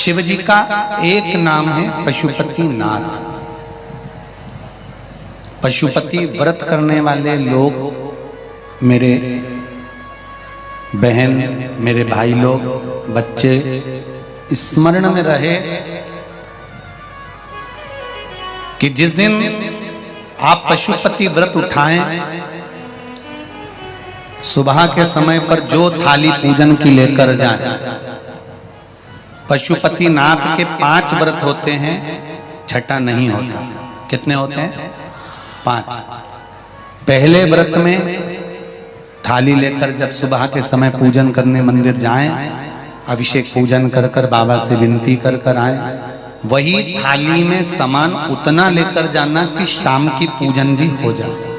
शिव जी का एक नाम है पशुपति नाथ। पशुपति व्रत करने वाले लोग मेरे बहन, मेरे भाई लोग, बच्चे स्मरण में रहे कि जिस दिन आप पशुपति व्रत उठाएं, सुबह के समय पर जो थाली पूजन की लेकर जाए। पशुपति नाथ के 5 व्रत होते हैं, छठा नहीं होता। कितने होते हैं? 5। पहले व्रत में थाली लेकर जब सुबह के समय पूजन करने मंदिर जाएं, अभिषेक पूजन कर कर बाबा से विनती कर कर आए, वही थाली में सामान उतना लेकर जाना कि शाम की पूजन भी हो जाए,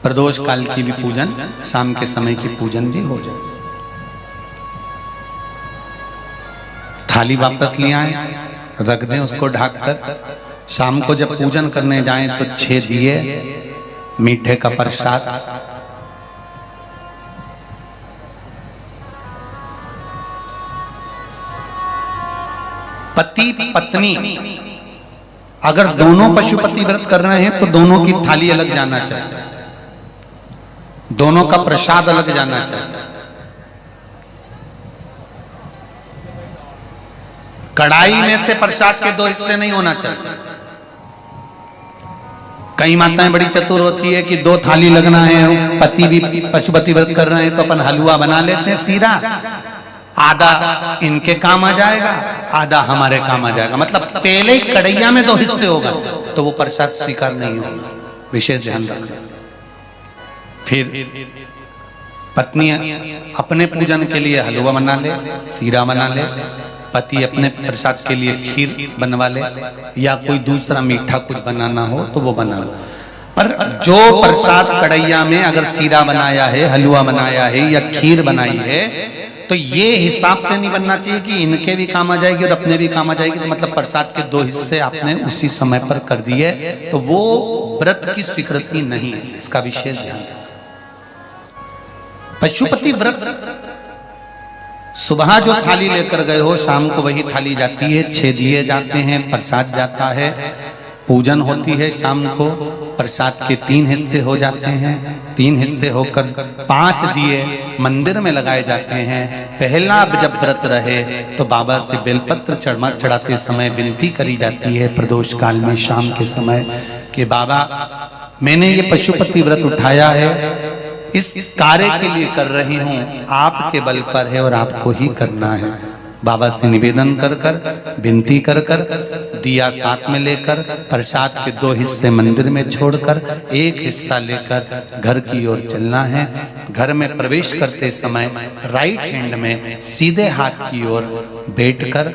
प्रदोष काल की भी पूजन, शाम के समय की पूजन भी हो जाए। थाली वापस ले आए, रख दें उसको ढककर। शाम को जब पूजन करने जाएं तो 6 दिए, मीठे का प्रसाद, पति पत्नी अगर दोनों पशुपति व्रत कर रहे हैं तो दोनों की थाली अलग जाना चाहिए, दोनों का प्रसाद अलग जाना चाहिए। कढ़ाई में से प्रसाद के 2 हिस्से नहीं होना चाहिए। कई माताएं बड़ी चतुर होती है कि 2 थाली लगना है, पति भी पशुपति व्रत कर रहे हैं तो अपन हलवा बना लेते हैं सीधा, आधा इनके काम आ जाएगा, आधा हमारे काम आ जाएगा। मतलब पहले ही कढ़ैया में 2 हिस्से होगा तो वो प्रसाद स्वीकार नहीं होगा। विशेष ध्यान रखना। फिर पत्नी अपने पूजन के लिए हलवा बना ले, सीरा बना ले, पति अपने प्रसाद के लिए खीर बनवा ले, या कोई दूसरा मीठा कुछ बनाना हो तो वो बना लो। पर जो प्रसाद कढ़ैया में अगर सीरा बनाया है, हलवा बनाया है या खीर बनाई है, तो ये हिसाब से नहीं बनना चाहिए कि इनके भी काम आ जाएगी और अपने भी काम आ जाएगी। तो मतलब प्रसाद के 2 हिस्से आपने उसी समय पर कर दिए तो वो व्रत की स्वीकृति नहीं है। इसका विशेष ध्यान रखना। पशुपति व्रत सुबह जो थाली लेकर गए हो, शाम को वही थाली जाती है, 6 दिए जाते हैं, प्रसाद जाता है, पूजन होती है। शाम को प्रसाद के 3 हिस्से हो जाते हैं, 3 हिस्से होकर 5 दिए मंदिर में लगाए जाते हैं। पहला जब व्रत रहे तो बाबा से बेलपत्र चढ़ाते समय विनती करी जाती है प्रदोष काल में शाम के समय कि बाबा मैंने ये पशुपति व्रत उठाया है, इस कार्य के लिए कर रही हूँ, आपके बल पर है और आपको ही करना है। बाबा से निवेदन कर कर, विनती कर कर, दिया साथ में लेकर, प्रसाद के 2 हिस्से मंदिर में छोड़कर 1 हिस्सा लेकर घर की ओर चलना है। घर में प्रवेश करते समय राइट हैंड में सीधे हाथ की ओर बैठकर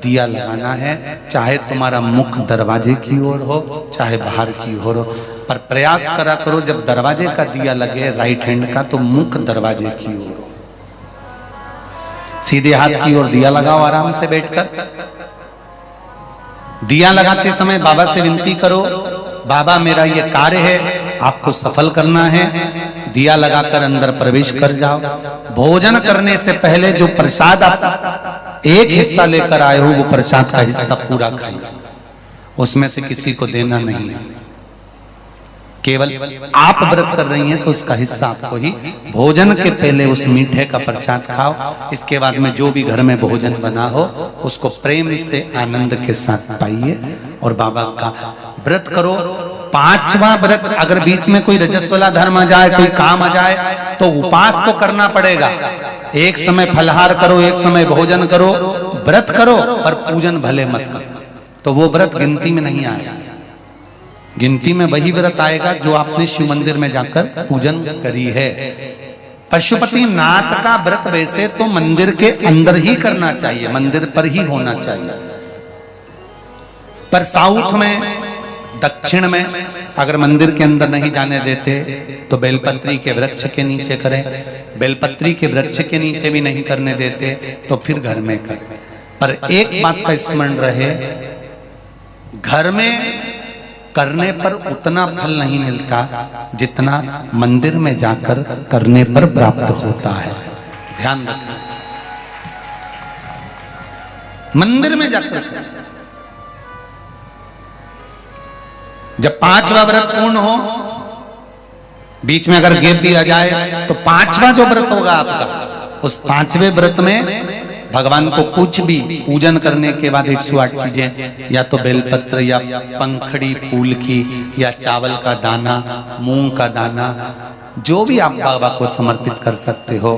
दिया लगाना है। चाहे तुम्हारा मुख दरवाजे की ओर हो, चाहे बाहर की ओर हो, पर प्रयास करा करो जब दरवाजे का दिया लगे राइट हैंड का तो मुख दरवाजे की ओर हो। सीधे हाथ की ओर दिया लगाओ, आराम से बैठकर। दिया लगाते समय बाबा से विनती करो, बाबा मेरा ये कार्य है, आपको सफल करना है। दिया लगाकर अंदर प्रवेश कर जाओ। भोजन करने से पहले जो प्रसाद आप 1 हिस्सा लेकर आए हो, वो प्रसाद का हिस्सा पूरा खाइए, उसमें से किसी को देना नहीं है। केवल आप व्रत कर रही हैं तो उसका हिस्सा आपको ही। भोजन के पहले उस मीठे का प्रसाद खाओ। इसके बाद में जो भी घर में भोजन बना हो उसको प्रेम से आनंद के साथ पाइए और बाबा का व्रत करो। 5वां व्रत अगर बीच में कोई रजस्वला धर्म आ जाए, कोई काम आ जाए तो उपास तो करना पड़ेगा। एक समय फलहार करो, एक समय भोजन करो, व्रत करो, पर पूजन भले मत करो। तो वो व्रत गिनती में नहीं आएगा। गिनती में वही व्रत आएगा जो आपने शिव मंदिर में जाकर पूजन करी है। पशुपति नाथ का व्रत वैसे तो मंदिर के अंदर ही करना चाहिए, मंदिर पर ही होना चाहिए। पर साउथ में, दक्षिण में अगर मंदिर के अंदर नहीं जाने देते तो बेलपत्री के वृक्ष के नीचे करें। बेलपत्री के वृक्ष के नीचे भी नहीं करने देते तो फिर घर में करें। पर एक बात का स्मरण रहे, घर में करने पर उतना फल नहीं मिलता जितना मंदिर में जाकर करने पर प्राप्त होता है। ध्यान रखना। मंदिर में जाकर करें। जब 5वां व्रत पूर्ण हो, बीच में अगर गैप दिया जाए तो 5वां जो व्रत होगा आपका, उस 5वें व्रत में भगवान को कुछ भी पूजन करने के बाद 108 चीजें, या तो बेलपत्र या पंखड़ी फूल की या चावल का दाना, मूंग का दाना, जो भी आप बाबा को समर्पित कर सकते हो,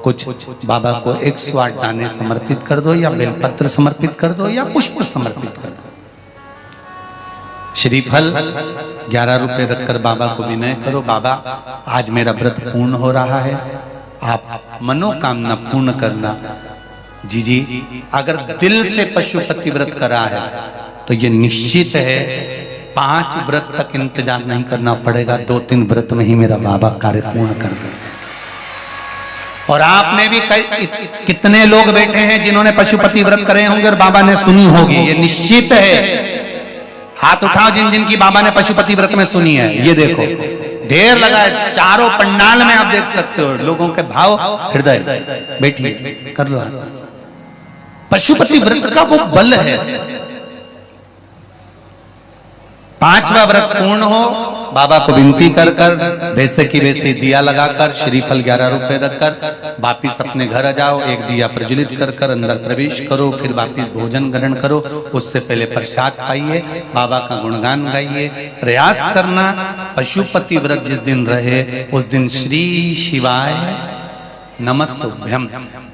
कुछ बाबा को 108 दाने समर्पित कर दो, या बेलपत्र समर्पित कर दो, या पुष्प समर्पित कर दो। श्रीफल 11 रुपए रखकर बाबा को विनय करो, बाबा आज मेरा व्रत पूर्ण हो रहा है, आप मनोकामना पूर्ण करना। जी अगर दिल से पशुपति व्रत करा है तो ये निश्चित है 5 व्रत तक इंतजार नहीं करना पड़ेगा, 2-3 व्रत में ही मेरा बाबा कार्य पूर्ण कर देंगे। और आप में भी कितने लोग बैठे हैं जिन्होंने पशुपति व्रत करे होंगे और बाबा ने सुनी होगी, ये निश्चित है। हाथ उठाओ जिन जिन की बाबा ने पशुपति व्रत में सुनी है। ये देखो ढेर लगा है, चारों पंडाल में आप देख सकते हो लोगों के भाव हृदय। बैठिए, कर लो। पशुपति व्रत का वो बल है। 5वां व्रत पूर्ण हो, बाबा को विनती कर कर वैसे की वैसे दिया लगाकर, श्रीफल 11 रुपए रखकर वापिस अपने घर आ जाओ। एक दिया प्रज्वलित कर कर अंदर प्रवेश करो, फिर वापिस भोजन ग्रहण करो। उससे पहले प्रसाद पाइए, बाबा का गुणगान गाइए। प्रयास करना पशुपति व्रत जिस दिन रहे उस दिन श्री शिवाय नमस्तुभ्यम।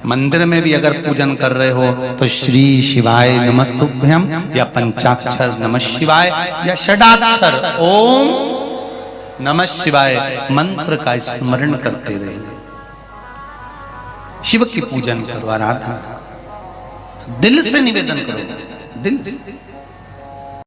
मंदिर में भी अगर पूजन कर रहे हो तो श्री शिवाय नमस्तुभ्यम या पंचाक्षर नमः शिवाय या षडाक्षर ओम नमः शिवाय मंत्र का स्मरण करते रहे। शिव की पूजन करो, आराधना दिल से निवेदन करो, दिल से।